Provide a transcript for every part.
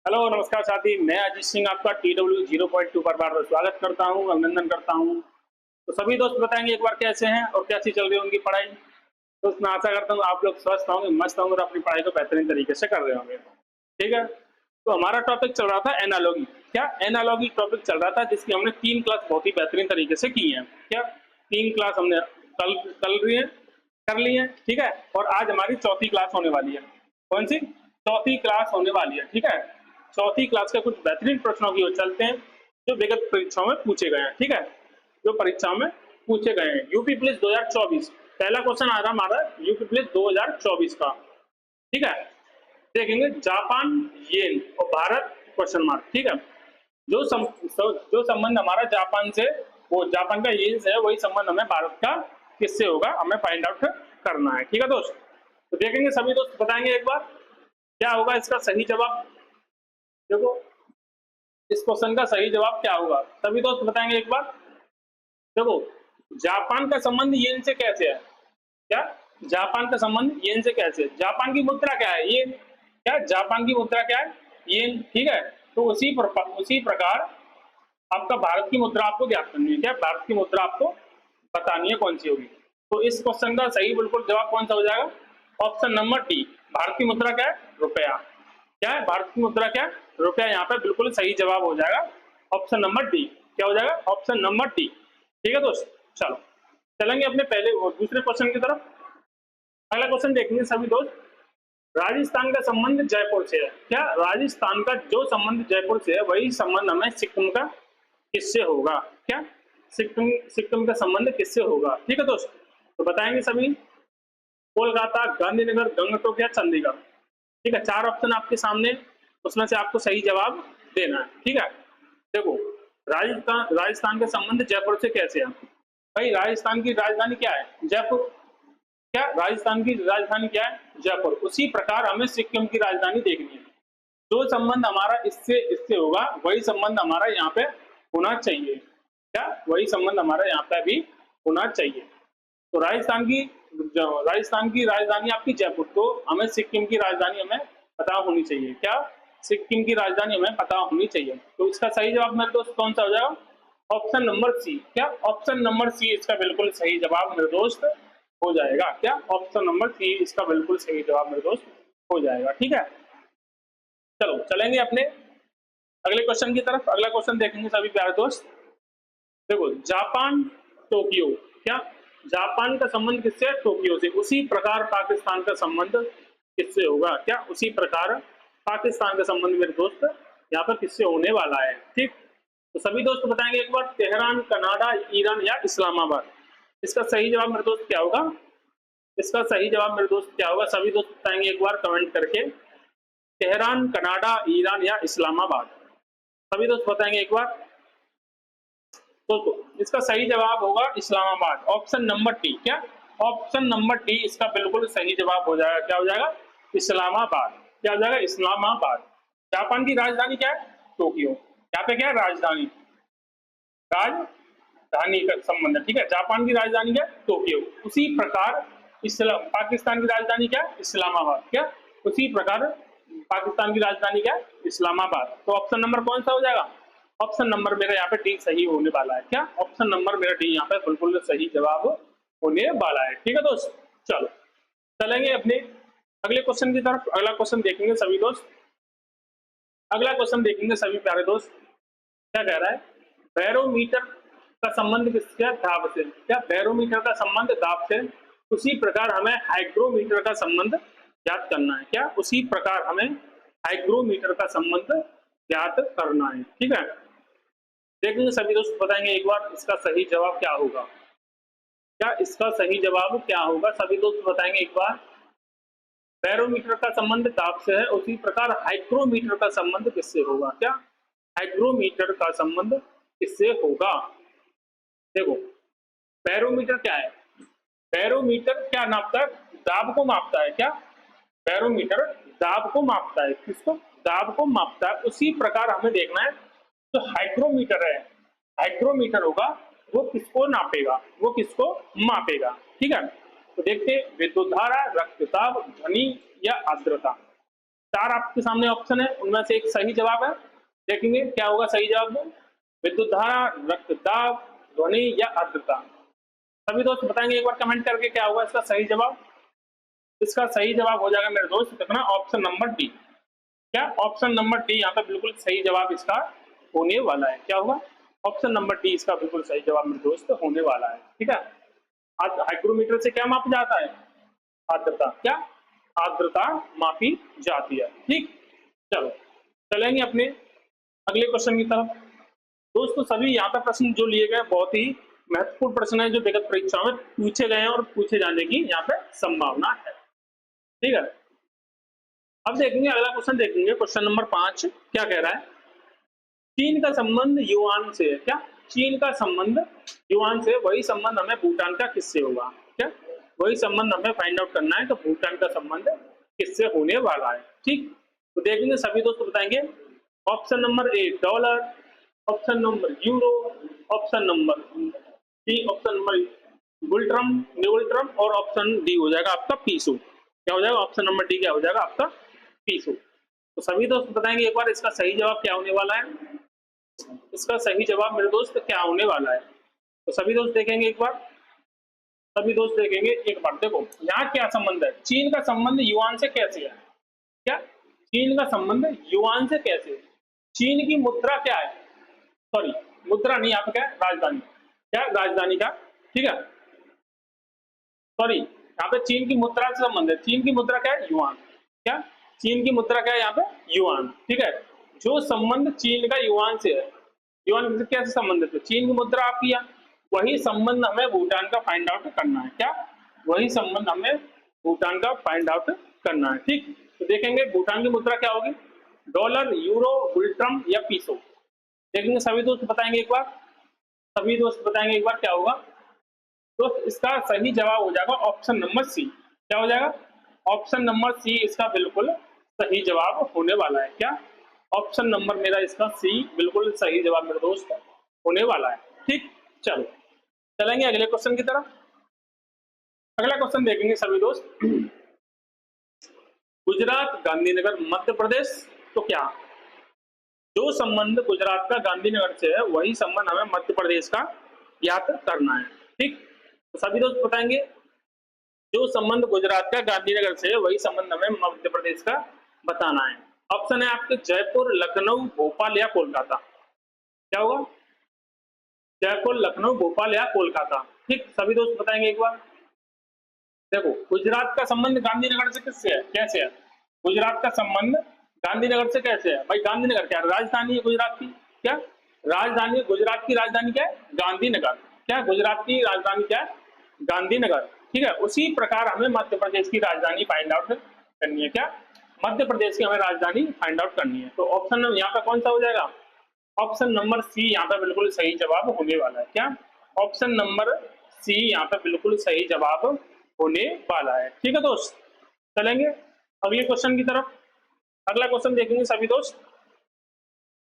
Hello नमस्कार साथी, मैं अजीत सिंह आपका TW 0.2 पर बार बार स्वागत करता हूं, अभिनंदन करता हूं। तो सभी दोस्त बताएंगे एक बार कैसे हैं और कैसी चल रही है उनकी पढ़ाई। दोस्त मैं आशा करता हूं आप लोग स्वस्थ होंगे, मस्त होंगे और अपनी पढ़ाई को बेहतरीन तरीके से कर रहे होंगे। ठीक है, तो हमारा टॉपिक चल रहा था एनालॉगी। क्या एनालॉगी टॉपिक चल रहा था, जिसकी हमने 3 क्लास बहुत ही बेहतरीन तरीके से की है। क्या 3 क्लास हमने कल कल रही है कर ली है। ठीक है, और आज हमारी चौथी क्लास होने वाली है। कौन सी? चौथी क्लास होने वाली है। ठीक है, चौथी क्लास के कुछ बेहतरीन प्रश्नों की ओर चलते हैं जो विगत परीक्षाओं में पूछे गए हैं। ठीक है, जो परीक्षाओं में पूछे गए हैं। यूपी पुलिस 2024 पहला क्वेश्चन आ रहा हमारा यूपी पुलिस 2024 का। ठीक है, देखेंगे जापान येन और भारत क्वेश्चन मार्क। ठीक है, जो संबंध हमारा जापान से, वो जापान का येन से है, वही संबंध हमें भारत का किससे होगा, हमें फाइंड आउट करना है। ठीक है दोस्त, तो देखेंगे सभी दोस्त बताएंगे एक बार क्या होगा इसका सही जवाब। देखो, इस क्वेश्चन का सही जवाब क्या होगा, सभी दोस्त बताएंगे एक बार। देखो, जापान का संबंध येन से कैसे है? क्या जापान का संबंध येन से कैसे है? जापान की मुद्रा क्या है? येन। क्या जापान की मुद्रा क्या है? येन। ठीक है, तो उसी प्रकार आपका भारत की मुद्रा आपको ज्ञात करनी है। क्या भारत की मुद्रा आपको बतानी है कौन सी होगी। तो इस क्वेश्चन का सही बिल्कुल जवाब कौन सा हो जाएगा? Option number D. भारत की मुद्रा क्या है? रुपया। क्या है भारत की मुद्रा? क्या है? रुपया। यहाँ पे बिल्कुल सही जवाब हो जाएगा ऑप्शन नंबर डी। क्या हो जाएगा? Option number D. ठीक है दोस्त, चलो चलेंगे अपने पहले और दूसरे क्वेश्चन की तरफ। अगला क्वेश्चन देखेंगे सभी दोस्त। राजस्थान का संबंध जयपुर से है। क्या राजस्थान का जो संबंध जयपुर से है, वही संबंध हमें सिक्किम का किससे होगा? क्या सिक्किम सिक्किम का संबंध किससे होगा? ठीक है दोस्त, तो बताएंगे सभी। कोलकाता, गांधीनगर, गंगटोक या चंडीगढ़। ठीक है, 4 ऑप्शन आपके सामने, उसमें से आपको सही जवाब देना है। ठीक है, देखो, राजस्थान का संबंध जयपुर से कैसे है? भाई राजस्थान की राजधानी क्या है? जयपुर। क्या राजस्थान की राजधानी क्या है? जयपुर। उसी प्रकार हमें सिक्किम की राजधानी देखनी है। जो संबंध हमारा इससे इससे होगा, वही संबंध हमारा यहाँ पे होना चाहिए। क्या वही संबंध हमारा यहाँ पे भी होना चाहिए। तो राजस्थान की राजधानी आपकी जयपुर, तो हमें सिक्किम की राजधानी हमें पता होनी चाहिए। क्या सिक्किम की राजधानी हमें पता होनी चाहिए। तो इसका सही जवाब मेरे दोस्त कौन सा हो जाएगा? Option number C. क्या ऑप्शन नंबर सी इसका बिल्कुल सही जवाब मेरे दोस्त हो जाएगा। क्या ऑप्शन नंबर सी इसका बिल्कुल सही जवाब मेरे दोस्त हो जाएगा। ठीक है, चलो चलेंगे अपने अगले क्वेश्चन की तरफ। अगला क्वेश्चन देखेंगे सभी प्यारे दोस्त। देखो, जापान टोक्यो। क्या जापान का संबंध किससे है? टोक्यो से। उसी प्रकार पाकिस्तान का संबंध किससे होगा? क्या उसी प्रकार पाकिस्तान का संबंध मेरे दोस्त यहाँ पर किससे होने वाला है? ठीक, तो सभी दोस्त बताएंगे एक बार। तेहरान, कनाडा, ईरान या इस्लामाबाद। इसका सही जवाब मेरे दोस्त क्या होगा? इसका सही जवाब मेरे दोस्त क्या होगा? सभी दोस्त बताएंगे एक बार कमेंट करके। तेहरान, कनाडा, ईरान या इस्लामाबाद। सभी दोस्त बताएंगे एक बार। तो इसका सही जवाब होगा इस्लामाबाद, ऑप्शन नंबर टी। क्या ऑप्शन नंबर टी इसका बिल्कुल सही जवाब हो जाएगा। क्या हो जाएगा? इस्लामाबाद। क्या हो जाएगा? इस्लामाबाद। जापान की राजधानी क्या है? टोक्यो। यहाँ पे क्या है? राजधानी। राजधानी का संबंध है। ठीक है, जापान की राजधानी क्या है? टोक्यो। उसी प्रकार पाकिस्तान की राजधानी क्या है? इस्लामाबाद। क्या उसी प्रकार पाकिस्तान की राजधानी क्या है? इस्लामाबाद। तो ऑप्शन नंबर कौन सा हो जाएगा? ऑप्शन नंबर मेरा यहाँ पे डी सही होने वाला है। क्या ऑप्शन नंबर मेरा डी यहाँ पे बिल्कुल सही जवाब होने वाला है। ठीक है दोस्त, चलो चलेंगे अपने अगले क्वेश्चन की तरफ। अगला क्वेश्चन देखेंगे सभी दोस्त। अगला क्वेश्चन देखेंगे सभी प्यारे दोस्त। क्या कह रहा है? बैरोमीटर का संबंध किससे है? दाब से। क्या बैरोमीटर का संबंध दाब से? उसी प्रकार हमें हाइग्रोमीटर का संबंध ज्ञात करना है। क्या उसी प्रकार हमें हाइग्रोमीटर का संबंध ज्ञात करना है। ठीक है, देखेंगे सभी दोस्त बताएंगे एक बार इसका सही जवाब क्या होगा। क्या इसका सही जवाब क्या होगा? सभी दोस्त बताएंगे एक बार। बैरोमीटर का संबंध ताप से है, उसी प्रकार हाइग्रोमीटर का संबंध किससे होगा? क्या हाइग्रोमीटर का संबंध किससे होगा? देखो, बैरोमीटर क्या है? बैरोमीटर क्या नापता है? दाब को मापता है। क्या बैरोमीटर दाब को मापता है। किसको? दाब को मापता है। उसी प्रकार हमें देखना है जो हाइग्रोमीटर है, हाइग्रोमीटर होगा, वो किसको नापेगा, वो किसको मापेगा। ठीक है, तो देखते हैं विद्युत धारा, रक्तचाप, ध्वनि या आर्द्रता। चार आपके सामने ऑप्शन है, उनमें से एक सही जवाब है। देखेंगे क्या होगा सही जवाब में। विद्युत धारा, रक्तदाब, ध्वनि या आर्द्रता। सभी दोस्त बताएंगे एक बार कमेंट करके क्या होगा इसका सही जवाब। इसका सही जवाब हो जाएगा मेरे दोस्त कितना, ऑप्शन नंबर डी। क्या ऑप्शन नंबर डी यहाँ पे बिल्कुल सही जवाब इसका होने वाला है। क्या होगा, ऑप्शन नंबर डी इसका बिल्कुल सही जवाब मेरे दोस्त होने वाला है। ठीक है, आज हाइग्रोमीटर से क्या मापा जाता है, आर्द्रता। क्या आर्द्रता मापी जाती है। ठीक, चलो चलेंगे अपने अगले क्वेश्चन की तरफ। दोस्तों सभी यहाँ पे प्रश्न जो लिए गए बहुत ही महत्वपूर्ण प्रश्न है जो विगत परीक्षा में पूछे गए हैं और पूछे जाने की यहाँ पे संभावना है। ठीक है, अब देखेंगे अगला क्वेश्चन, देखेंगे क्वेश्चन नंबर 5 क्या कह रहा है। चीन का संबंध युआन से है। क्या चीन का संबंध युआन से, वही संबंध हमें भूटान का किससे होगा। क्या वही संबंध हमें फाइंड आउट करना है, तो भूटान का संबंध किससे होने वाला है। ठीक, तो देखेंगे सभी दोस्त बताएंगे। Option number A dollar, option number euro, option number D, option number बुलट्रम, न्यूल्ट्रम और ऑप्शन डी हो जाएगा आपका पीसो। क्या हो जाएगा, ऑप्शन नंबर डी क्या हो जाएगा आपका पीसो। तो सभी दोस्त बताएंगे एक बार इसका सही जवाब क्या होने वाला है। इसका सही जवाब मेरे दोस्त क्या होने वाला है, तो सभी दोस्त देखेंगे एक बार। सभी दोस्त देखेंगे एक बार, देखो यहाँ क्या संबंध है। चीन का संबंध युआन से कैसे है। क्या चीन का संबंध युआन से कैसे, चीन की मुद्रा क्या है, सॉरी मुद्रा नहीं, यहाँ पे क्या है राजधानी, क्या राजधानी का, ठीक है सॉरी यहाँ पे चीन की मुद्रा से संबंध है। चीन की मुद्रा क्या है, युआन। क्या चीन की मुद्रा क्या है यहाँ पे, युआन। ठीक है, जो संबंध चीन का युआन से है, युआन से कैसे संबंधित है, चीन की मुद्रा आपकी है, वही संबंध हमें भूटान का फाइंड आउट करना है। क्या वही संबंध हमें भूटान का फाइंड आउट करना है। ठीक, तो देखेंगे भूटान की मुद्रा क्या होगी, डॉलर, यूरो, बुलट्रम या पीसो। देखेंगे सभी दोस्त बताएंगे एक बार, सभी दोस्त बताएंगे एक बार क्या होगा। तो इसका सही जवाब हो जाएगा ऑप्शन नंबर सी। क्या हो जाएगा, ऑप्शन नंबर सी इसका बिल्कुल सही जवाब होने वाला है। क्या ऑप्शन नंबर मेरा इसका सी बिल्कुल सही जवाब मेरे दोस्त होने वाला है। ठीक, चलो चलेंगे अगले क्वेश्चन की तरफ। अगला क्वेश्चन देखेंगे सभी दोस्त। गुजरात, गांधीनगर, मध्य प्रदेश, तो क्या जो संबंध गुजरात का गांधीनगर से है वही संबंध हमें मध्य प्रदेश का याद करना है। ठीक, तो सभी दोस्त बताएंगे जो संबंध गुजरात का गांधीनगर से है वही संबंध हमें मध्य प्रदेश का बताना है। ऑप्शन है आपके जयपुर, लखनऊ, भोपाल या कोलकाता। क्या होगा, जयपुर, लखनऊ, भोपाल या कोलकाता। ठीक, सभी दोस्त बताएंगे एक बार। देखो गुजरात का संबंध गांधीनगर से किससे है, कैसे है, गुजरात का संबंध गांधीनगर से कैसे है भाई। गांधीनगर क्या राजधानी है गुजरात की, क्या राजधानी, गुजरात की राजधानी क्या है, गांधीनगर। क्या गुजरात की राजधानी क्या है, गांधीनगर। ठीक है, उसी प्रकार हमें मध्य प्रदेश की राजधानी फाइंड आउट करनी है। क्या मध्य प्रदेश की हमें राजधानी फाइंड आउट करनी है। तो ऑप्शन यहाँ पे कौन सा हो जाएगा, ऑप्शन नंबर सी यहाँ पे बिल्कुल सही जवाब होने वाला है। क्या ऑप्शन नंबर सी यहाँ पे बिल्कुल सही जवाब होने वाला है। ठीक है दोस्त, चलेंगे अगले क्वेश्चन की तरफ। अगला क्वेश्चन देखेंगे सभी दोस्त,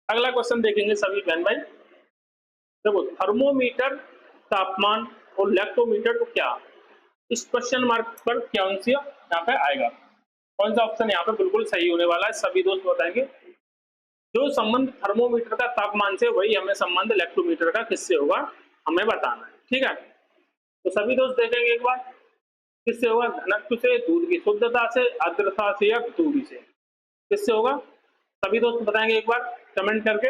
अगला क्वेश्चन देखेंगे सभी बहन भाई। देखो थर्मोमीटर, तापमान और लैक्टोमीटर को क्या, इस क्वेश्चन मार्क पर कौन सी यहाँ पे आएगा, कौन सा ऑप्शन यहाँ पे बिल्कुल सही होने वाला है, सभी दोस्त बताएंगे। जो संबंध थर्मोमीटर का तापमान से वही हमें संबंध लैक्टोमीटर का किससे होगा हमें बताना है। ठीक है, तो सभी दोस्त देखेंगे एक बार किससे होगा, घनत्व से, दूध की शुद्धता से, आर्द्रता से या दूरी से, किससे होगा, सभी दोस्त बताएंगे एक बार कमेंट करके।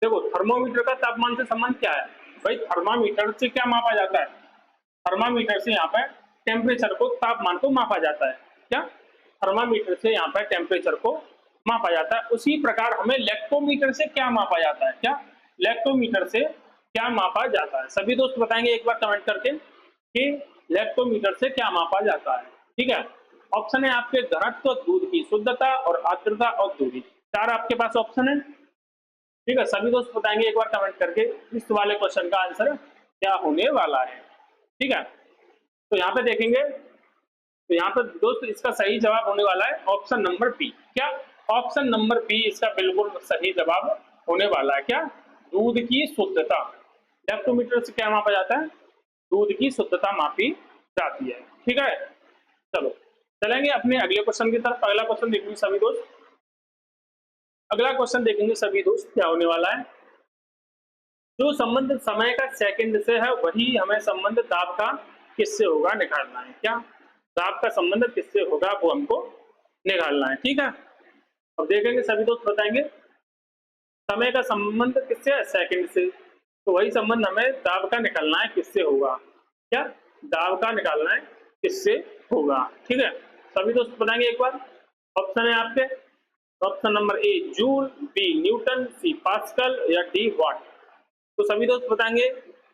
देखो थर्मोमीटर का तापमान से संबंध क्या है भाई, थर्मामीटर से क्या मापा जाता है, थर्मामीटर से यहाँ पे टेम्परेचर को, तापमान को मापा जाता है। क्या थर्मामीटर से यहाँ पे टेम्परेचर को मापा जाता है। उसी प्रकार हमें लैक्टोमीटर से क्या मापा जाता है, क्या लैक्टोमीटर से क्या मापा जाता है, सभी दोस्त बताएंगे एक बार कमेंट करके कि लैक्टोमीटर से क्या मापा जाता है। ठीक है, ऑप्शन है आपके घनत्व, दूध की शुद्धता और आर्द्रता और दूरी, चार आपके पास ऑप्शन है। ठीक है, सभी दोस्त बताएंगे एक बार कमेंट करके इस वाले क्वेश्चन का आंसर क्या होने वाला है। ठीक है, तो यहाँ पे देखेंगे, तो यहाँ पे दोस्त इसका सही जवाब होने वाला है ऑप्शन नंबर बी। क्या ऑप्शन नंबर बी इसका बिल्कुल सही जवाब होने वाला है। क्या दूध की शुद्धता, लैक्टोमीटर से क्या मापा जाता है, दूध की शुद्धता मापी जाती है। ठीक है, चलो चलेंगे अपने अगले क्वेश्चन की तरफ। अगला क्वेश्चन देखेंगे सभी दोस्त। अगला क्वेश्चन देखेंगे सभी दोस्त क्या होने वाला है। जो संबंध समय का सेकंड से है वही हमें संबंध दाब का किससे होगा निकालना है। क्या दाब का संबंध किससे होगा वो हमको निकालना है। ठीक है, अब देखेंगे सभी दोस्त बताएंगे समय का संबंध किससे है सेकंड से, तो वही संबंध हमें दाब का निकालना है किससे होगा। क्या दाब का निकालना है किससे होगा। ठीक है, सभी दोस्त बताएंगे एक बार। ऑप्शन है आपके, option number A joule, B newton, C pascal या डी वाट। तो सभी दोस्त बताएंगे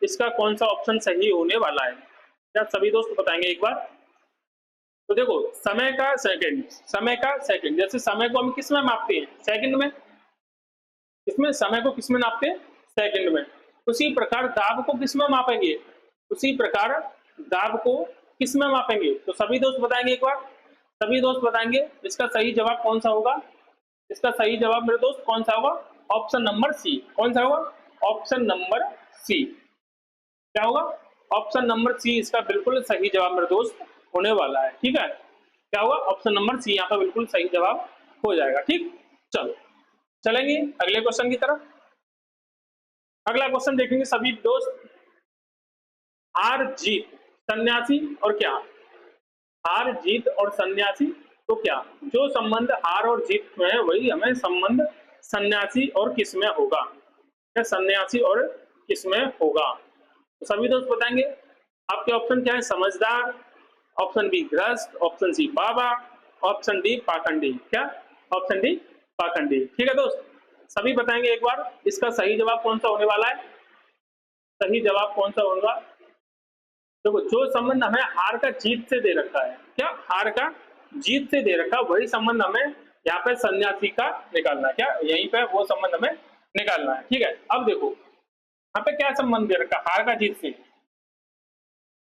इसका कौन सा ऑप्शन सही होने वाला है। क्या सभी दोस्त बताएंगे एक बार। तो देखो समय का सेकंड, समय का सेकंड, जैसे समय को हम किस में मापते हैं सेकंड में, इसमें समय को किस में नापते हैं सेकंड में, उसी प्रकार दाब को किस में मापेंगे, उसी प्रकार दाब को किस में मापेंगे। तो सभी दोस्त बताएंगे एक बार, सभी दोस्त बताएंगे इसका सही जवाब कौन सा होगा। इसका सही जवाब मेरे दोस्त कौन सा होगा, ऑप्शन नंबर सी। कौन सा होगा, ऑप्शन नंबर सी। क्या होगा, ऑप्शन नंबर सी इसका बिल्कुल सही जवाब मेरे दोस्त होने वाला है। ठीक है, क्या होगा, ऑप्शन नंबर सी यहाँ पर बिल्कुल सही जवाब हो जाएगा। ठीक, चलो चलेंगे अगले क्वेश्चन की तरफ। अगला क्वेश्चन देखेंगे सभी दोस्त। हार जीत, सन्यासी और क्या, हार जीत और सन्यासी तो क्या। जो संबंध हार और जीत में है वही हमें संबंध सन्यासी और किस में होगा। क्या सन्यासी और किस में होगा, तो सभी दोस्त बताएंगे। आपके ऑप्शन क्या है, समझदार, ऑप्शन बी गृहस्थ, ऑप्शन सी बाबा, ऑप्शन डी पाखंडी। क्या, ऑप्शन डी पाखंडी। ठीक है दोस्त, सभी बताएंगे एक बार इसका सही जवाब कौन सा होने वाला है। सही जवाब कौन सा होगा, देखो जो संबंध हमें हार का जीत से दे रखा है, क्या हार का जीत से दे रखा है वही संबंध हमें यहाँ पे सन्यासी का निकालना है। क्या यहीं पे वो संबंध हमें निकालना है। ठीक है, अब देखो यहाँ पे क्या संबंध दे रखा है हार का जीत से,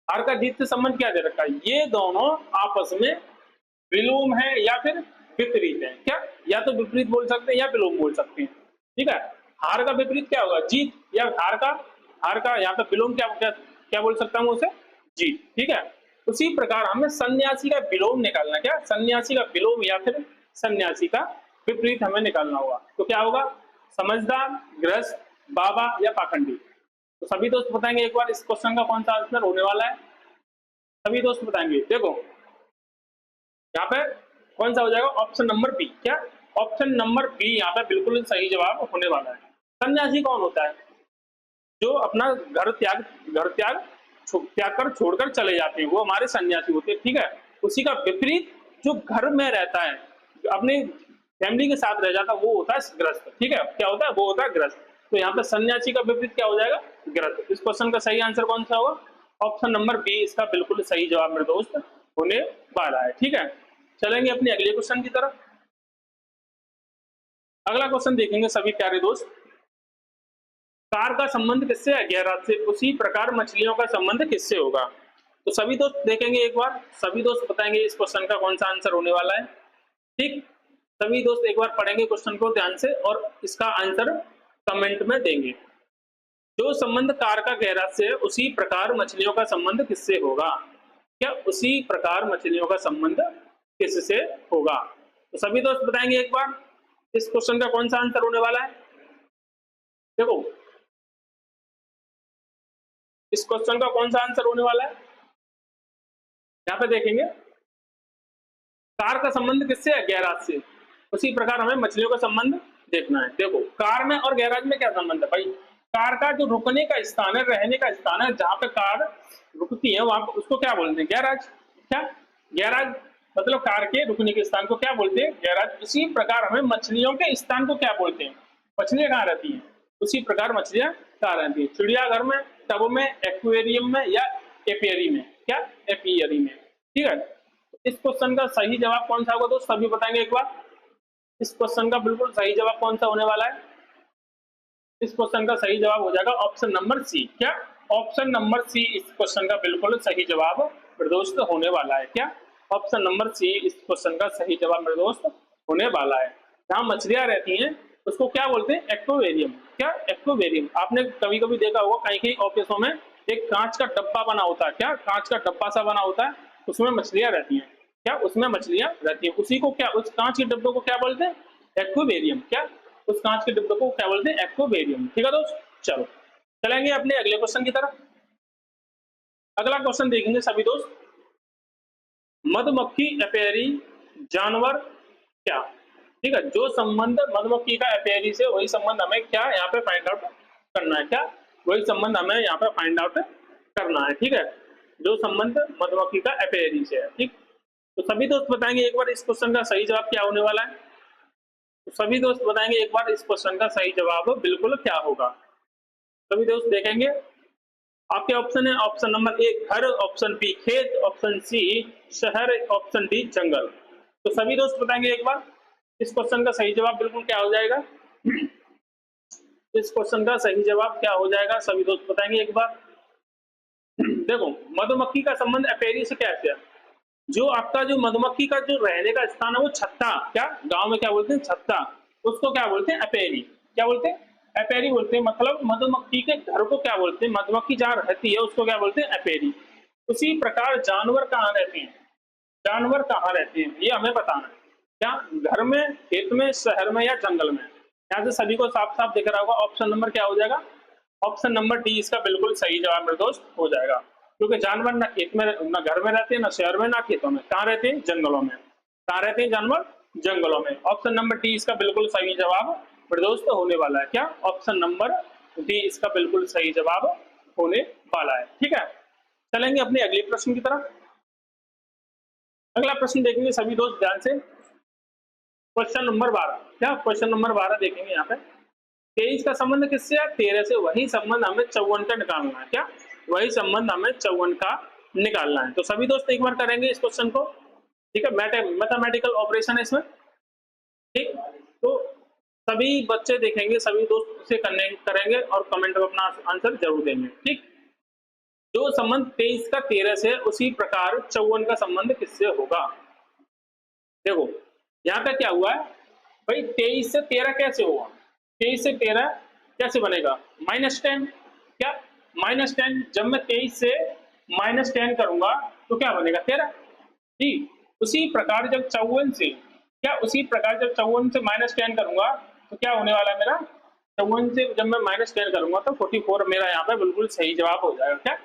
हार का जीत से संबंध क्या दे रखा है, ये दोनों आपस में विलोम है या फिर विपरीत है। क्या, या तो विपरीत बोल सकते हैं या विलोम बोल सकते हैं। ठीक है, हार का विपरीत क्या होगा, जीत, या हार का यहाँ पे विलोम क्या क्या, क्या बोल सकता हूँ उसे, जीत। ठीक है, उसी प्रकार हमें सन्यासी का विलोम निकालना, क्या सन्यासी का विलोम या फिर सन्यासी का विपरीत हमें निकालना होगा। तो क्या होगा, समझदार, गृहस्थ, बाबा या पाखंडी। तो सभी दोस्त बताएंगे एक बार इस क्वेश्चन का कौन सा आंसर होने वाला है। सभी दोस्त बताएंगे, देखो यहाँ पे कौन सा हो जाएगा, ऑप्शन नंबर बी। क्या, ऑप्शन नंबर बी यहाँ पे बिल्कुल सही जवाब होने वाला है। सन्यासी कौन होता है, जो अपना घर त्याग कर छोड़कर चले जाते हैं, वो हमारे सन्यासी होते हैं। ठीक है, उसी का विपरीत जो घर में रहता है अपने फैमिली के साथ रह जाता है वो होता है गृहस्थ। ठीक है, क्या होता है, वो होता है गृहस्थ। तो यहाँ पे सन्यासी का विपरीत क्या हो जाएगा, गृहस्थ। इस क्वेश्चन का सही आंसर कौन सा होगा, ऑप्शन नंबर बी इसका बिल्कुल सही जवाब मेरे दोस्त होने वाला है। ठीक है, चलेंगे अपने अगले क्वेश्चन की तरफ। अगला क्वेश्चन देखेंगे सभी प्यारे दोस्त। कार का संबंध किससे है, गैराज से, उसी प्रकार मछलियों का संबंध किससे होगा। तो सभी दोस्त देखेंगे एक बार, सभी दोस्त बताएंगे इस क्वेश्चन का कौन सा आंसर होने वाला है। ठीक, सभी दोस्त एक बार पढ़ेंगे क्वेश्चन को ध्यान से और इसका आंसर कमेंट में देंगे। जो संबंध कार का गैराज से है उसी प्रकार मछलियों का संबंध किससे होगा। क्या, उसी प्रकार मछलियों का संबंध किससे होगा। तो सभी दोस्त बताएंगे एक बार इस क्वेश्चन का कौन सा आंसर होने वाला है। देखो इस क्वेश्चन का कौन सा आंसर होने वाला है, यहाँ पे देखेंगे कार का संबंध किससे है, गैराज से, उसी प्रकार हमें मछलियों का संबंध देखना है। देखो कार में और गैराज में क्या संबंध है भाई, कार का जो रुकने का स्थान है, रहने का स्थान है, जहां पे कार रुकती है वहां पर उसको क्या बोलते हैं, गैराज। क्या, गैराज मतलब कार के रुकने के स्थान को क्या बोलते हैं, गैराज। इसी प्रकार हमें मछलियों के स्थान को क्या बोलते हैं, मछलियां कहाँ रहती हैं, उसी प्रकार मछलियां कहाँ रहती है, चिड़ियाघर में, टब में, एक्वेरियम में या एपियरी में। क्या, एपियरी में। ठीक है, इस क्वेश्चन का सही जवाब कौन सा होगा दोस्त सभी बताएंगे एक बार। इस क्वेश्चन का बिल्कुल सही जवाब कौन सा होने वाला है, इस क्वेश्चन का सही जवाब हो जाएगा ऑप्शन नंबर सी। क्या, ऑप्शन नंबर सी इस क्वेश्चन का बिल्कुल सही जवाब मेरे दोस्त होने वाला है। क्या, ऑप्शन नंबर सी इस क्वेश्चन का सही जवाब मेरे दोस्त होने वाला है। जहां मछलियां रहती हैं उसको क्या बोलते हैं, एक्वेरियम। क्या, एक्वेरियम। आपने कभी कभी देखा होगा कहीं कहीं ऑफिसों में एक कांच का डब्बा बना होता है, क्या कांच का डब्बा सा बना होता है, उसमें मछलियां रहती हैं, क्या उसमें मछलियां रहती हैं, उसी को क्या, उस कांच के डिब्बे को क्या बोलते हैं, एक्वेरियम। क्या, उस कांच के डिब्बे को क्या बोलते हैं, एक्वेरियम। ठीक है दोस्त, चलो चलेंगे अपने अगले क्वेश्चन की तरफ। अगला क्वेश्चन देखेंगे सभी दोस्त, मधुमक्खी एपियरी जानवर क्या। ठीक है, जो संबंध मधुमक्खी का एपियरी से, वही संबंध हमें क्या यहाँ पे फाइंड आउट करना है। क्या, वही संबंध हमें यहाँ पे फाइंड आउट करना है। ठीक है, जो संबंध मधुमक्खी का एपियरी से है। ठीक, तो सभी दोस्त बताएंगे एक बार इस क्वेश्चन का सही जवाब क्या होने वाला है। तो सभी दोस्त बताएंगे एक बार इस क्वेश्चन का सही जवाब बिल्कुल क्या होगा। सभी दोस्त देखेंगे, आपके ऑप्शन है, ऑप्शन नंबर ए घर, ऑप्शन बी खेत, ऑप्शन सी शहर, ऑप्शन डी जंगल। तो सभी दोस्त बताएंगे एक बार इस क्वेश्चन का सही जवाब बिल्कुल क्या हो जाएगा। इस क्वेश्चन का सही जवाब क्या हो जाएगा, सभी दोस्त बताएंगे एक बार। देखो, मधुमक्खी का संबंध एपेरी से कैसे है, जो आपका जो मधुमक्खी का जो रहने का स्थान है वो छत्ता, क्या गांव में क्या बोलते हैं, छत्ता, उसको क्या बोलते हैं, एपेरी। क्या बोलते हैं, एपेरी बोलते हैं। मतलब मधुमक्खी के घर को क्या बोलते हैं, मधुमक्खी जहाँ रहती है उसको क्या बोलते हैं, एपेरी। उसी प्रकार जानवर कहाँ रहते हैं, जानवर कहाँ रहते हैं ये हमें बताना है। क्या, घर में, खेत में, शहर में या जंगल में। यहाँ से सभी को साफ साफ दिख रहा होगा, ऑप्शन नंबर क्या हो जाएगा, ऑप्शन नंबर डी इसका बिल्कुल सही जवाब मेरे दोस्त हो जाएगा। क्योंकि जानवर ना खेत में, ना घर में रहते हैं, ना शहर में, ना खेतों में, कहाँ रहते हैं, जंगलों में। कहाँ रहते हैं जानवर, जंगलों में। ऑप्शन नंबर डी इसका बिल्कुल सही जवाब मेरे दोस्त होने वाला है। क्या, ऑप्शन नंबर डी इसका बिल्कुल सही जवाब होने वाला है। ठीक है, चलेंगे अपने अगले प्रश्न की तरफ। अगला प्रश्न देखेंगे सभी दोस्त ध्यान से, क्वेश्चन नंबर 12। क्या, क्वेश्चन नंबर 12 देखेंगे यहाँ पे, 23 का संबंध किससे है, 13 से। वही संबंध हमें 54 का निकालना है। क्या, वही संबंध हमें 54 का निकालना है। तो सभी दोस्त एक बार करेंगे इस क्वेश्चन को। ठीक है, मैथमेटिकल ऑपरेशन है इसमें। ठीक, तो सभी बच्चे देखेंगे, सभी दोस्त उसे करेंगे और कमेंट में अपना आंसर जरूर देंगे। ठीक, जो संबंध 23 का 13 से, उसी प्रकार 54 का संबंध किससे होगा। देखो यहाँ पे क्या हुआ है भाई, 23 से 13 कैसे होगा, 23 से 13 कैसे बनेगा, -10। क्या, -10, जब मैं 23 से -10 करूंगा तो क्या बनेगा, 13। ठीक, उसी प्रकार जब 54 से, क्या उसी प्रकार जब 54 से -10 करूंगा तो क्या होने वाला है मेरा, 54 से जब मैं -10 करूंगा तो 44 मेरा यहाँ पे बिल्कुल सही जवाब हो जाएगा। क्या,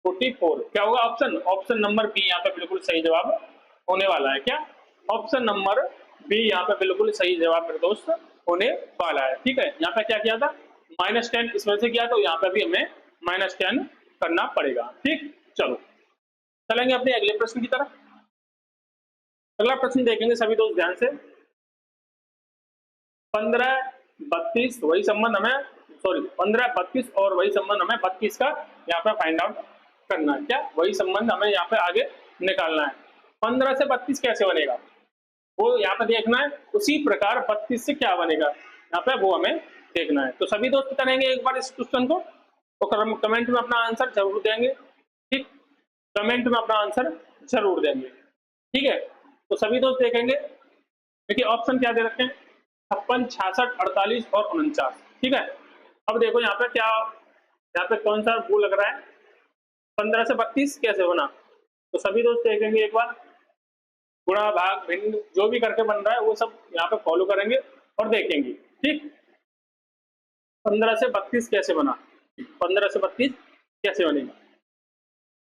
44 क्या होगा, ऑप्शन नंबर बी यहाँ पे बिल्कुल सही जवाब होने वाला है। क्या, ऑप्शन नंबर बी यहाँ पे बिल्कुल सही जवाब मेरे दोस्त होने वाला है। ठीक है, यहाँ पे क्या किया था, -10 इसमें से किया, तो यहाँ पे भी हमें -10 करना पड़ेगा। ठीक, चलो चलेंगे अपने अगले प्रश्न की तरफ। अगला प्रश्न देखेंगे सभी दोस्त ध्यान से, 15, 32 वही संबंध हमें, 15, 32 और वही संबंध हमें 32 का यहाँ पे फाइंड आउट करना है। क्या, वही संबंध हमें यहाँ पे आगे निकालना है। 15 से 32 कैसे बनेगा वो यहाँ पे देखना है, उसी प्रकार 32 से क्या बनेगा यहाँ पे वो हमें देखना है। तो सभी दोस्त करेंगे एक बार इस क्वेश्चन को, तो कमेंट में अपना आंसर जरूर देंगे। ठीक, कमेंट में अपना आंसर जरूर देंगे। ठीक है, तो सभी दोस्त देखेंगे, देखिए ऑप्शन क्या दे रखे हैं, 56, 66, 48 और 49। ठीक है, अब देखो यहाँ पे क्या, यहाँ पे कौन सा वो लग रहा है, 15 से 32 कैसे होना। तो सभी दोस्त देखेंगे एक बार, गुणा भाग भिन्न जो भी करके बन रहा है वो सब यहाँ पे फॉलो करेंगे और देखेंगे। ठीक, 15 से 32 कैसे बना, 15 से 32 कैसे बनेगा।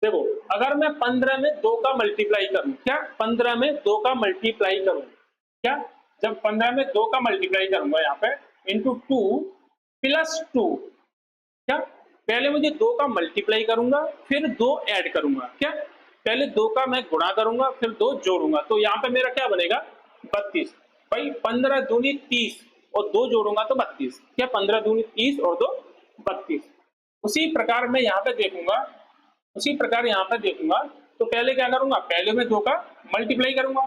देखो, अगर मैं 15 में 2 का मल्टीप्लाई करूं, क्या 15 में 2 का मल्टीप्लाई करूं, क्या जब 15 में 2 का मल्टीप्लाई करूंगा यहाँ पे इंटू 2 + 2, क्या पहले मुझे 2 का मल्टीप्लाई करूंगा फिर 2 ऐड करूंगा। क्या, पहले 2 का मैं गुणा करूंगा फिर 2 जोड़ूंगा, तो यहाँ पे मेरा क्या बनेगा, 32। भाई 15 दूनी 30 और 2 जोड़ूंगा तो 32। क्या, 15 दूनी 30 और 2 32। उसी प्रकार मैं यहाँ पे देखूंगा, उसी प्रकार यहाँ पे देखूंगा, तो पहले क्या करूंगा, पहले मैं 2 का मल्टीप्लाई करूंगा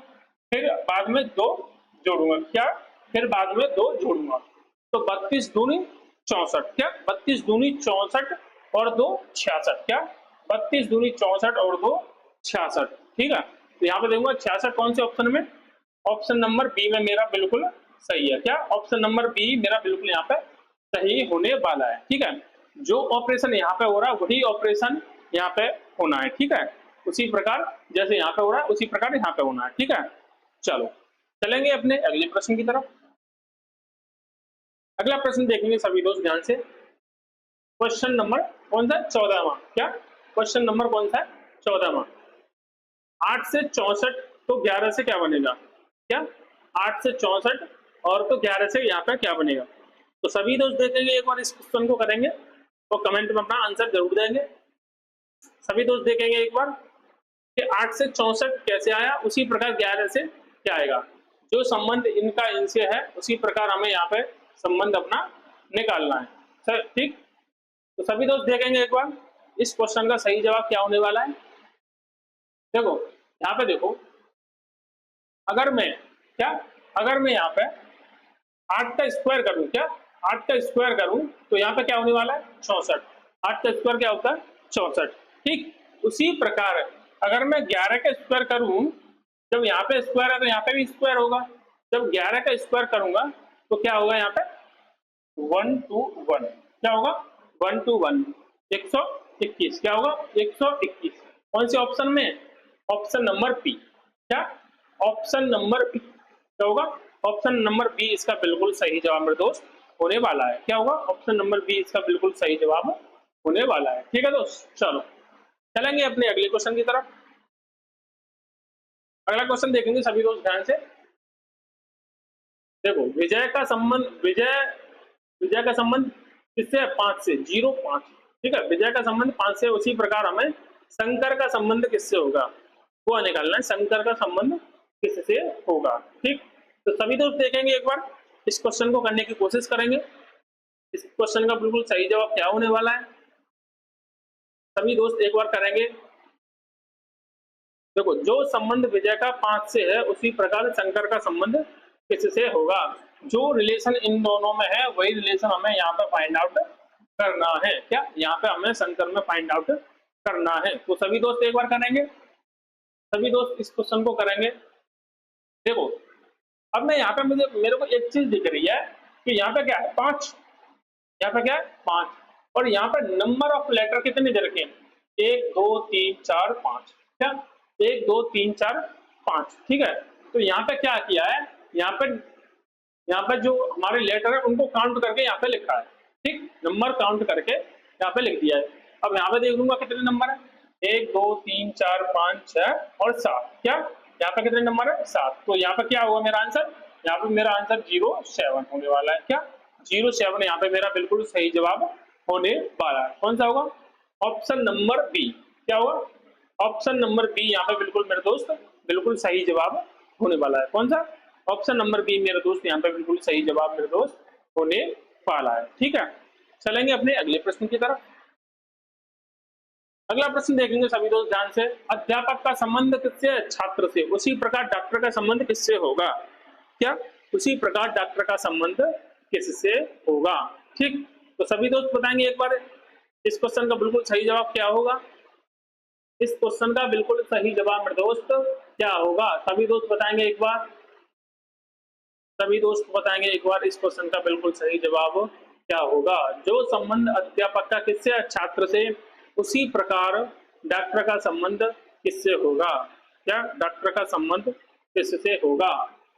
फिर बाद में 2 जोड़ूंगा। क्या, फिर बाद में 2 जोड़ूंगा, तो 32 दूनी 64। क्या, 32 दूनी 64 और 2 66। क्या, 32 दूनी 64 और 2 66। ठीक है, तो यहाँ पे देखूंगा 66 कौन से ऑप्शन में, ऑप्शन नंबर बी में मेरा बिल्कुल सही है। क्या, ऑप्शन नंबर बी मेरा बिल्कुल यहाँ पे सही होने वाला है। ठीक है, जो ऑपरेशन यहाँ पे हो रहा है वही ऑपरेशन यहाँ पे होना है। ठीक है, उसी प्रकार जैसे यहाँ पे हो रहा है उसी प्रकार यहाँ पे होना है, ठीक है। चलो चलेंगे अपने अगले प्रश्न की तरफ। अगला प्रश्न देखेंगे सभी दोस्त ध्यान से। क्वेश्चन नंबर कौन सा? 14वां। क्या क्वेश्चन नंबर कौन सा है? 14वां। 8 से 64 तो 11 से क्या बनेगा? क्या 8 से 64 और तो 11 से यहाँ पे क्या बनेगा? तो सभी दोस्त देखेंगे एक बार इस क्वेश्चन को करेंगे तो कमेंट में अपना आंसर जरूर देंगे। सभी दोस्त देखेंगे एक बार कि 8 से 64 कैसे आया, उसी प्रकार 11 से क्या आएगा। जो संबंध इनका इनसे है उसी प्रकार हमें यहाँ पे संबंध अपना निकालना है, सर ठीक। तो सभी दोस्त देखेंगे एक बार इस क्वेश्चन का सही जवाब क्या होने वाला है। देखो यहाँ पे देखो, अगर मैं क्या अगर मैं यहाँ पे 8 का स्क्वायर करूं, क्या 8 का स्क्वायर करूं तो यहाँ पे क्या होने वाला है? 64। 8 का स्क्वायर क्या होता है? 64, ठीक। उसी प्रकार अगर मैं 11 का स्क्वायर करूं, जब यहाँ पे स्क्वायर है तो यहाँ पे भी स्क्वायर होगा। जब 11 का स्क्वायर करूंगा तो क्या होगा? यहाँ पे 1 to 1 क्या होगा? 1 to 1 121 क्या होगा? 121। कौन से ऑप्शन में? Option number B. क्या ऑप्शन नंबर बी क्या होगा? ऑप्शन नंबर बी इसका बिल्कुल सही जवाब मेरे दोस्त होने वाला है। क्या होगा? ऑप्शन नंबर बी इसका बिल्कुल सही जवाब होने वाला है, ठीक है दोस्त। चलो चलेंगे अपने अगले क्वेश्चन की तरफ। अगला क्वेश्चन देखेंगे सभी दोस्त ध्यान से। देखो विजय का संबंध विजय का संबंध किससे है? 5 से, 0 5, ठीक है। विजय का संबंध 5 से, उसी प्रकार हमें शंकर का संबंध किससे होगा वो निकालना है। शंकर का संबंध किससे होगा, ठीक। तो सभी दोस्त देखेंगे एक बार इस क्वेश्चन को करने की कोशिश करेंगे। इस क्वेश्चन का बिल्कुल सही जवाब क्या होने वाला है, सभी दोस्त एक बार करेंगे। देखो जो संबंध विजय का 5 से है उसी प्रकार शंकर का संबंध किससे होगा। जो रिलेशन इन दोनों में है वही रिलेशन हमें यहाँ पे फाइंड आउट करना है। क्या यहाँ पे हमें शंकर में फाइंड आउट करना है। तो सभी दोस्त एक बार करेंगे, सभी दोस्त इस क्वेश्चन को करेंगे। देखो अब मैं यहाँ पे मेरे को एक चीज दिख रही है कि यहाँ पे क्या है? 5। यहाँ पे क्या है? 5। और यहाँ पे नंबर ऑफ लेटर कितने दे रखे हैं? 1 2 3 4 5। क्या 1 2 3 4 5, ठीक है। तो यहाँ पे क्या किया है? यहाँ पे जो हमारे लेटर है उनको काउंट करके यहाँ पे लिखा है, ठीक। नंबर काउंट करके यहाँ पे लिख दिया है। अब यहाँ पे देख लूंगा कितने नंबर है? 1 2 3 4 5 6 और 7। क्या यहाँ पे कितने नंबर है? 7। तो यहाँ पे क्या होगा मेरा आंसर? यहाँ पे मेरा आंसर 07 होने वाला है। क्या 07 यहाँ पे मेरा बिल्कुल सही जवाब होने वाला है। कौन सा होगा? Option number B. क्या होगा? ऑप्शन नंबर बी यहाँ पे बिल्कुल मेरे दोस्त बिल्कुल सही जवाब होने वाला है। कौन सा? ऑप्शन नंबर बी मेरे दोस्त यहाँ पे बिल्कुल सही जवाब मेरे दोस्त होने वाला है, ठीक है। चलेंगे अपने अगले प्रश्न की तरफ। अगला प्रश्न देखेंगे सभी दोस्त ध्यान से। अध्यापक का संबंध किससे है? छात्र से, उसी प्रकार डॉक्टर का संबंध किससे होगा? क्या उसी प्रकार डॉक्टर का संबंध किससे होगा, ठीक। तो सभी दोस्त बताएंगे एक बार इस क्वेश्चन का बिल्कुल सही जवाब क्या होगा। इस क्वेश्चन का बिल्कुल सही जवाब मेरे दोस्त क्या होगा? सभी दोस्त बताएंगे एक बार, सभी दोस्त बताएंगे एक बार इस क्वेश्चन का बिल्कुल सही जवाब क्या होगा। जो संबंध अध्यापक का किससे है? छात्र से, उसी प्रकार डॉक्टर का संबंध किससे होगा? क्या डॉक्टर का संबंध किससे होगा?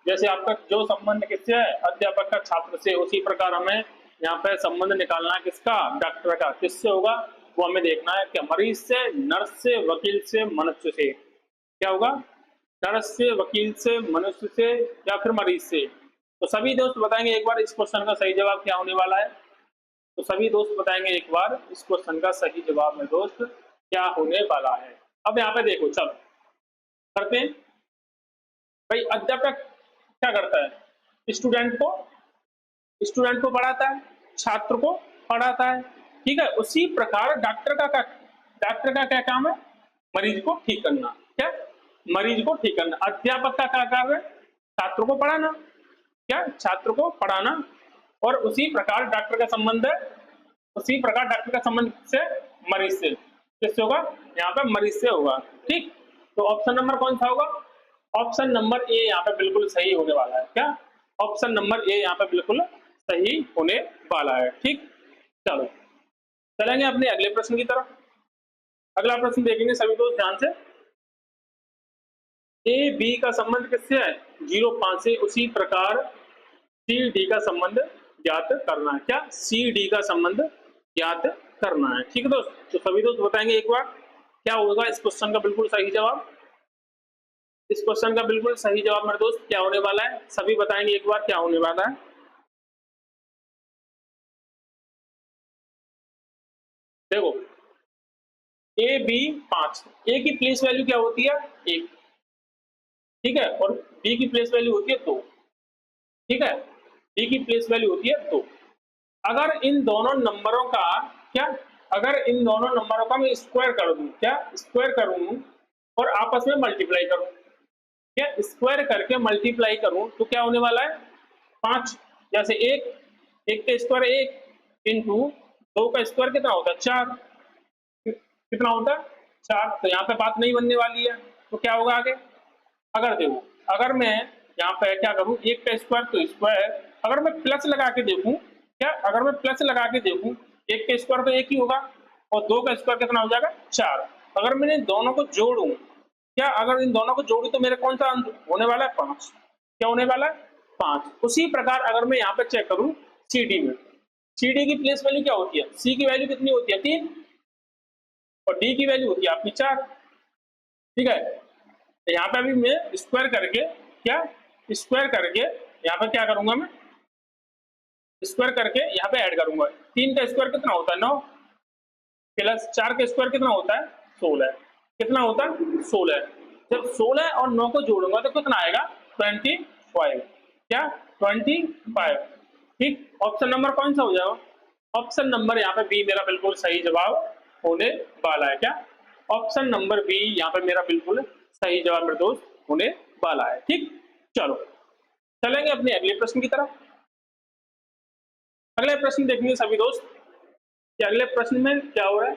जैसे आपका जो संबंध किससे है? अध्यापक का छात्र से, उसी प्रकार हमें यहाँ पे संबंध निकालना है किसका? डॉक्टर का। किससे होगा वो हमें देखना है कि मरीज से, नर्स से, वकील से, मनुष्य से। क्या होगा? नर्स से, वकील से, मनुष्य से या फिर मरीज से। तो सभी दोस्त बताएंगे एक बार इस क्वेश्चन का सही जवाब क्या होने वाला है। तो सभी दोस्त बताएंगे एक बार इस क्वेश्चन का सही जवाब में दोस्त क्या होने वाला है। अब यहाँ पे देखो, चलो करते हैं। भाई अध्यापक क्या करता है? स्टूडेंट को पढ़ाता है, छात्र को पढ़ाता है, ठीक है। उसी प्रकार डॉक्टर का क्या काम है? मरीज को ठीक करना। क्या मरीज को ठीक करना। अध्यापक का क्या काम है? छात्र को पढ़ाना। क्या छात्र को पढ़ाना। और उसी प्रकार डॉक्टर का संबंध है, उसी प्रकार डॉक्टर का संबंध से मरीज से किससे होगा? यहाँ पे मरीज से होगा, ठीक। तो ऑप्शन नंबर कौन सा होगा? ऑप्शन नंबर ए यहाँ पे बिल्कुल सही होने वाला है। क्या ऑप्शन नंबर ए यहाँ पे बिल्कुल सही होने वाला है, ठीक। चलो चलेंगे अपने अगले प्रश्न की तरफ। अगला प्रश्न देखेंगे सभी दोस्त ध्यान से। ए बी का संबंध किससे है 0 5 से, उसी प्रकार सी डी का संबंध ज्ञात करना है। क्या सी डी का संबंध ज्ञात करना है। ठीक है दोस्त, तो सभी दोस्त बताएंगे एक बार क्या होगा इस क्वेश्चन का बिल्कुल सही जवाब। इस क्वेश्चन का बिल्कुल सही जवाब मेरे दोस्त क्या होने वाला है, सभी बताएंगे एक बार क्या होने वाला है। देखो ए बी 5, ए की प्लेस वैल्यू क्या होती है 1, ठीक है, और बी की प्लेस वैल्यू होती है 2, ठीक है, बी की प्लेस वैल्यू होती है 2। अगर इन दोनों नंबरों का क्या, अगर इन दोनों नंबरों का मैं स्क्वायर कर दूं, क्या स्क्वायर करूं और आपस में मल्टीप्लाई करूं, क्या स्क्वायर करके मल्टीप्लाई करूं तो क्या होने वाला है 5, जैसे एक का स्क्वायर 1 इंटू 2 का स्क्वायर कितना होता है 4, कितना होता है 4। तो यहाँ पे बात नहीं बनने वाली है, तो क्या होगा आगे। अगर देखो, अगर मैं यहाँ पे क्या करूँ, 1 का स्क्वायर तो स्क्वायर, अगर मैं प्लस लगा के देखूं, क्या अगर मैं प्लस लगा के देखूं 1 का स्क्वायर तो 1 ही होगा और 2 का स्क्वायर कितना हो जाएगा 4। अगर मैंने दोनों को जोड़ूं, क्या अगर इन दोनों को जोड़ू तो मेरे कौन सा होने वाला है 5, क्या होने वाला है 5। उसी प्रकार अगर मैं यहाँ पे चेक करूं सी डी में, सी डी की प्लेस वैल्यू क्या होती है, सी की वैल्यू कितनी होती है 3 और डी की वैल्यू होती है आपकी 4, ठीक है। तो यहाँ पे अभी मैं स्क्वायर करके, क्या स्क्वायर करके यहाँ पे क्या करूंगा, मैं स्क्वायर करके यहाँ पे ऐड करूंगा। 3 का स्क्वायर कितना होता है 9, प्लस 4 का स्क्वायर कितना होता है 16, कितना होता है 16। जब 16 और 9 को जोड़ूंगा तो कितना आएगा 25, क्या 25, ठीक। ऑप्शन नंबर कौन सा हो जाएगा, ऑप्शन नंबर यहाँ पे बी मेरा बिल्कुल सही जवाब होने वाला है। क्या ऑप्शन नंबर बी यहाँ पे मेरा बिल्कुल सही जवाब मेरे दोस्त होने वाला है, ठीक। चलो चलेंगे अपने अगले प्रश्न की तरफ। अगले प्रश्न देखेंगे सभी दोस्त कि अगले प्रश्न में क्या हो रहा है,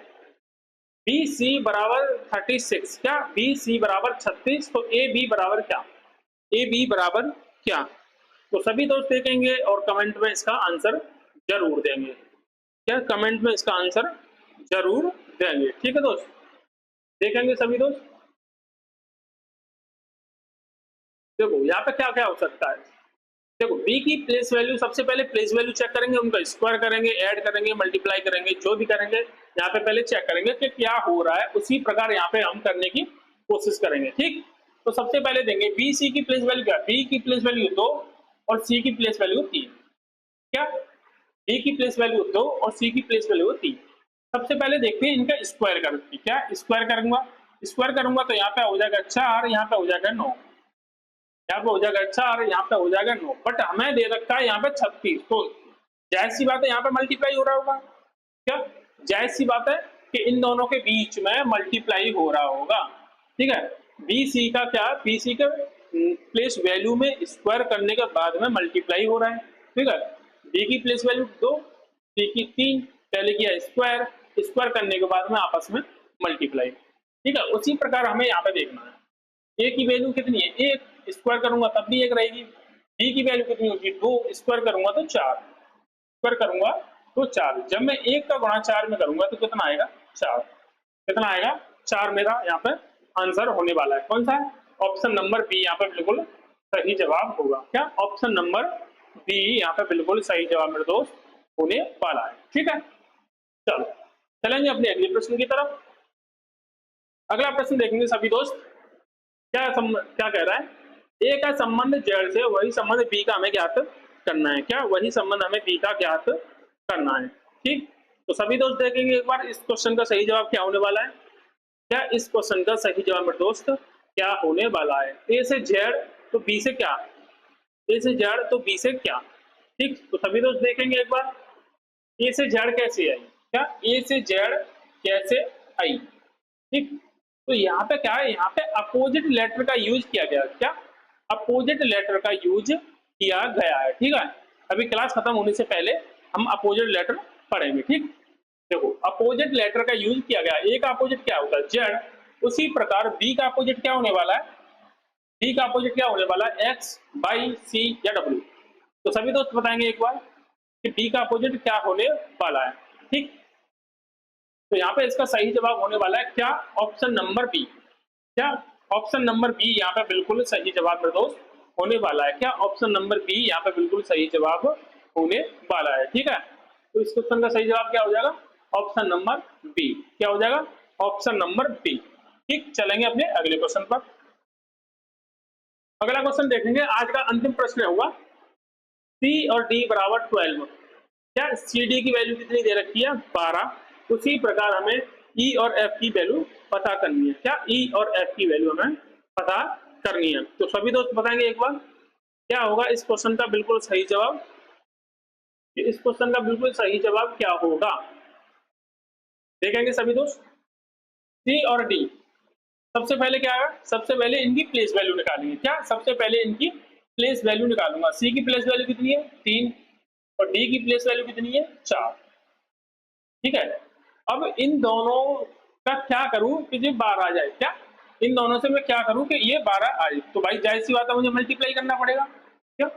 बी सी बराबर 36, क्या बी सी बराबर 36, तो ए बी बराबर क्या, ए बी बराबर क्या। तो सभी दोस्त देखेंगे और कमेंट में इसका आंसर जरूर देंगे, क्या कमेंट में इसका आंसर जरूर देंगे, ठीक है दोस्त। देखेंगे सभी दोस्त, देखो यहाँ पे क्या क्या हो सकता है। देखो बी की प्लेस वैल्यू, सबसे पहले प्लेस वैल्यू चेक करेंगे, उनका स्क्वायर करेंगे, ऐड करेंगे, मल्टीप्लाई करेंगे, जो भी करेंगे यहाँ पे पहले चेक करेंगे कि क्या हो रहा है, उसी प्रकार यहाँ पे हम करने की कोशिश करेंगे, ठीक। तो सबसे पहले देंगे बी सी की प्लेस वैल्यू क्या, बी की प्लेस वैल्यू 2 और सी की प्लेस वैल्यू 3, क्या बी की प्लेस वैल्यू 2 और सी की प्लेस वैल्यू 3। सबसे पहले देखते हैं इनका स्क्वायर करके, क्या स्क्वायर करूंगा, स्क्वायर करूंगा तो यहाँ पे हो जाएगा 4, यहाँ पे हो जाएगा 9, यहाँ पे हो जाएगा 4, यहाँ पे हो जाएगा 9, बट हमें दे रखा है यहाँ पे 36, तो जायज सी बात है यहाँ पे मल्टीप्लाई हो रहा होगा, क्या जायज सी बात है कि इन दोनों के बीच में मल्टीप्लाई हो रहा होगा, ठीक है। बी सी का क्या, बी सी के प्लेस वैल्यू में स्क्वायर करने के बाद में मल्टीप्लाई हो रहा है, ठीक है। बी की प्लेस वैल्यू 2, सी की 3, पहले किया स्क्वायर, स्क्वायर करने के बाद में आपस में मल्टीप्लाई, ठीक है। उसी प्रकार हमें यहाँ पे देखना है ए की वैल्यू कितनी है 1, स्क्वायर करूंगा तब भी 1 रहेगी, बी की वैल्यू कितनी होगी 2, स्क्वायर करूंगा तो 4, स्क्वायर करूंगा तो 4। जब मैं 1 का गुणा 4 में करूंगा तो कितना आएगा 4, कितना आएगा 4 मेरा यहाँ पे आंसर होने वाला है। कौन सा है, ऑप्शन नंबर बी यहाँ पे बिल्कुल सही जवाब होगा, क्या ऑप्शन नंबर बी यहाँ पे बिल्कुल सही जवाब मेरे दोस्त होने वाला है, ठीक है। चलो चलेंगे अपने अगले प्रश्न की तरफ। अगला प्रश्न देखेंगे सभी दोस्त, क्या कह रहा है, ए का संबंध जेड से, वही संबंध बी का हमें ज्ञात करना है, क्या वही संबंध हमें बी का ज्ञात करना है, ठीक। तो सभी दोस्त देखेंगे एक बार इस क्वेश्चन का सही जवाब क्या होने वाला है, क्या इस क्वेश्चन का सही जवाब मेरे दोस्त क्या होने वाला है, ए से जेड तो बी से क्या, ए से जेड तो बी से क्या, ठीक। तो सभी दोस्त देखेंगे एक बार ए से जेड कैसे आई, क्या ए से जेड कैसे आई, ठीक। तो यहाँ पे क्या है, यहाँ पे अपोजिट लेटर का यूज किया गया, क्या अपोजिट लेटर का यूज किया गया है, ठीक है। अभी क्लास खत्म होने से पहले हम अपोजिट लेटर पढ़ेंगे, ठीक। देखो अपोजिट लेटर का यूज किया गया, ए का अपोजिट क्या होता है जेड, उसी प्रकार बी का अपोजिट क्या होने वाला है, बी का अपोजिट क्या होने वाला है एक्स, वाई, सी या डब्ल्यू। तो सभी दोस्त बताएंगे एक बार कि बी का अपोजिट क्या होने वाला है, ठीक। तो यहाँ पे इसका सही जवाब होने वाला है क्या ऑप्शन नंबर बी, क्या ऑप्शन नंबर बी यहाँ पे बिल्कुल सही जवाब मेरे दोस्त होने वाला है। क्या ऑप्शन नंबर बी यहाँ पे बिल्कुल सही जवाब होने वाला है। ठीक है, तो इस क्वेश्चन का सही जवाब क्या हो जाएगा? Option number B. क्या हो जाएगा? Option number B. ठीक, चलेंगे अपने अगले क्वेश्चन पर। अगला क्वेश्चन देखेंगे, आज का अंतिम प्रश्न होगा सी और डी बराबर 12। क्या सी डी की वैल्यू कितनी दे रखी है? 12। उसी प्रकार हमें ई और एफ की वैल्यू पता करनी है। क्या ई और एफ की वैल्यू हमें पता करनी है। तो सभी दोस्त बताएंगे एक बार क्या होगा इस क्वेश्चन का बिल्कुल सही जवाब। इस क्वेश्चन का बिल्कुल सही जवाब क्या होगा देखेंगे सभी दोस्त। सी और डी, सबसे पहले क्या है? सबसे पहले इनकी प्लेस वैल्यू निकालेंगे। क्या? सबसे पहले इनकी प्लेस वैल्यू निकालूंगा। सी की प्लेस वैल्यू कितनी है? 3। और डी की प्लेस वैल्यू कितनी है? 4। ठीक है, अब इन दोनों का क्या करूं कि ये 12 आ जाए। क्या इन दोनों से मैं क्या करूं कि ये 12 आए? तो भाई जाहिर सी बात है मुझे मल्टीप्लाई करना पड़ेगा। क्या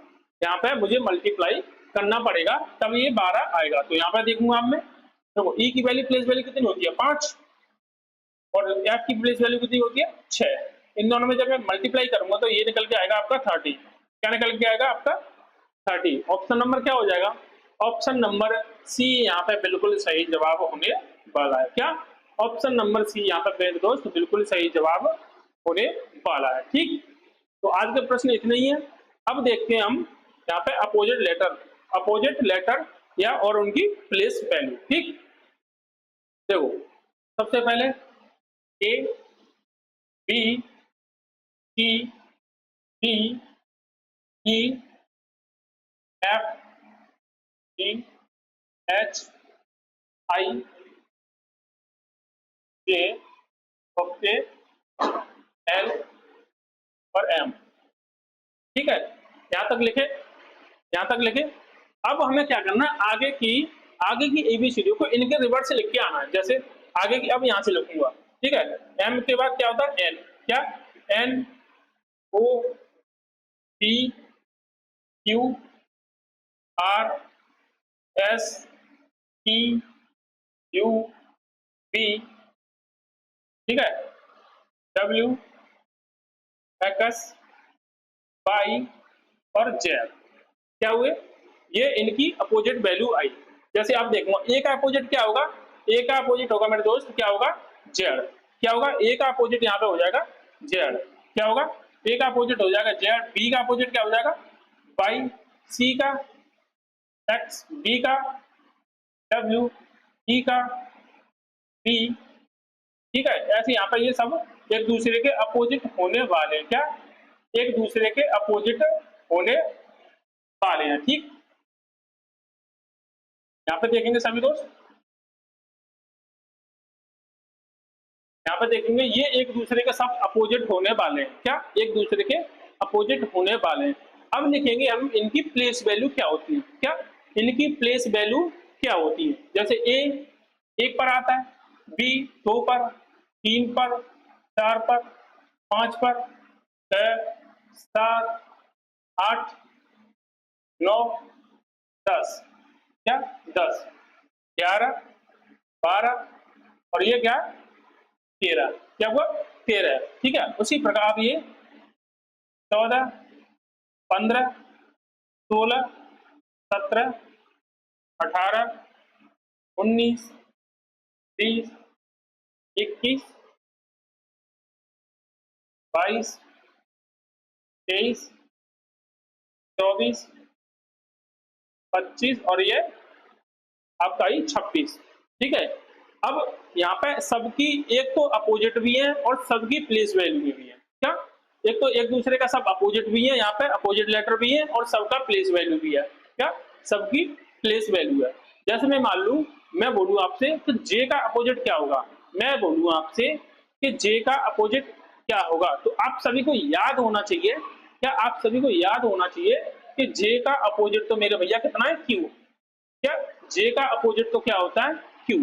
यहाँ पे मुझे मल्टीप्लाई करना पड़ेगा तब ये 12 आएगा। तो यहाँ पे देखूंगा अब मैं, देखो ई की वैल्यू प्लेस वैल्यू कितनी होती है? 5। और एफ की प्लेस वैल्यू कितनी होती है? 6। इन दोनों में जब मैं मल्टीप्लाई करूंगा तो ये निकल के आएगा आपका 30। क्या निकल के आएगा आपका? 30। ऑप्शन नंबर क्या हो जाएगा? ऑप्शन नंबर सी यहाँ पे बिल्कुल सही जवाब होने वाला है। क्या? ऑप्शन नंबर सी यहाँ पे मेरे दोस्त बिल्कुल सही जवाब होने वाला है। ठीक, तो आज के प्रश्न इतने ही है। अब देखते हैं हम यहाँ पे अपोजिट लेटर या और उनकी प्लेस वैल्यू। ठीक, देखो सबसे पहले ए, बी, सी, डी, ई, एफ, जी, एच, आई, जे, ओके, एल और एम। ठीक है, यहाँ तक लिखे, यहाँ तक लिखे। अब हमें क्या करना है, आगे की एबीसीडी को इनके रिवर्स से लिख के आना है। जैसे आगे की अब यहाँ से लिखूंगा। ठीक है, एम के बाद क्या होता है? एन। क्या? N, O, P, Q, R, S, T, U, P. ठीक है, डब्ल्यू, एक्स, वाई और जेड। क्या हुए? ये इनकी अपोजिट वैल्यू आई। जैसे आप देखो ए का अपोजिट क्या होगा? ए का अपोजिट होगा मेरे दोस्त क्या होगा? जेड। क्या होगा? ए का अपोजिट यहाँ पे हो जाएगा जेड। क्या होगा? ए का अपोजिट हो जाएगा जेड। बी का अपोजिट क्या हो जाएगा? वाई। सी का एक्स, डी का डब्ल्यू, ई का पी। ठीक है, ऐसे यहाँ पे ये सब एक दूसरे के अपोजिट होने वाले हैं। क्या? एक दूसरे के अपोजिट होने वाले हैं। ठीक, यहाँ पे देखेंगे सभी दोस्त, यहाँ पे देखेंगे ये एक दूसरे के सब अपोजिट होने वाले हैं। क्या? एक दूसरे के अपोजिट होने वाले हैं। अब लिखेंगे हम इनकी प्लेस वैल्यू क्या होती है। क्या? इनकी प्लेस वैल्यू क्या होती है? जैसे ए 1 पर आता है, बी 2 पर, 3 पर, 4 पर, 5 पर, 6, 7, 8, 9, 10। क्या? 10, 11, 12 और ये क्या? 13। क्या हुआ? 13। ठीक है, उसी प्रकार अब ये 14, 15, 16, 17, 18, 19, 20, 21, 22, 23, 24, 25 और ये आपका ही 26। ठीक है, अब यहाँ पे सबकी एक तो अपोजिट भी है और सबकी प्लेस वैल्यू भी है। क्या? एक तो एक दूसरे का सब अपोजिट भी है, यहाँ पे अपोजिट लेटर भी है और सबका प्लेस वैल्यू भी है। क्या? सबकी प्लेस वैल्यू है। जैसे मैं मान लू, मैं बोलूँ आपसे तो जे का अपोजिट क्या होगा? मैं बोलूँ आपसे कि जे का अपोजिट क्या होगा, तो आप सभी को याद होना चाहिए। क्या? आप सभी को याद होना चाहिए कि जे का अपोजिट तो मेरे भैया कितना है? क्यू। क्या? जे का अपोजिट तो क्या होता है? क्यू।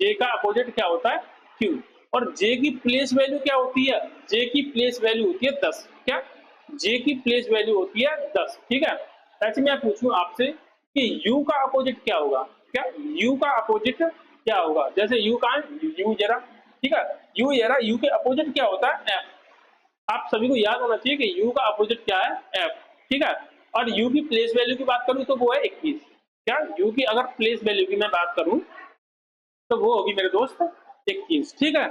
जे का अपोजिट क्या होता है? क्यू। और जे की प्लेस वैल्यू क्या होती है? जे की प्लेस वैल्यू होती है 10। क्या? जे की प्लेस वैल्यू होती है 10। ठीक है, ऐसे मैं पूछूं आपसे कि यू का अपोजिट क्या होगा? क्या? यू का अपोजिट क्या होगा? जैसे यू का यू जरा, ठीक है, यू जरा, यू के अपोजिट क्या होता है? एफ। आप सभी को याद होना चाहिए कि u का अपोजिट क्या है, f, ठीक है। और u की प्लेस वैल्यू की बात करूं तो वो है 21। क्या u की अगर प्लेस वैल्यू की मैं बात करूं तो वो होगी मेरे दोस्त 21, ठीक है।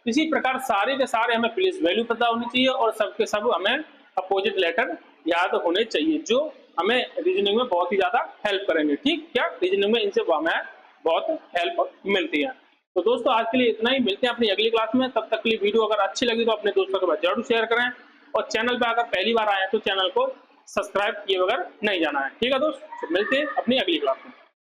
इसी प्रकार सारे के सारे हमें प्लेस वैल्यू पता होनी चाहिए और सबके सब हमें अपोजिट लेटर याद होने चाहिए, जो हमें रीजनिंग में बहुत ही ज्यादा हेल्प करेंगे, ठीक। क्या रीजनिंग में इनसे हमें बहुत हेल्प मिलती है। तो दोस्तों आज के लिए इतना ही, मिलते हैं अपनी अगली क्लास में। तब तक के लिए वीडियो अगर अच्छी लगी तो अपने दोस्तों के साथ जरूर शेयर करें, और चैनल पर अगर पहली बार आए तो चैनल को सब्सक्राइब किए बगैर नहीं जाना है, ठीक है दोस्त। तो मिलते हैं अपनी अगली क्लास में।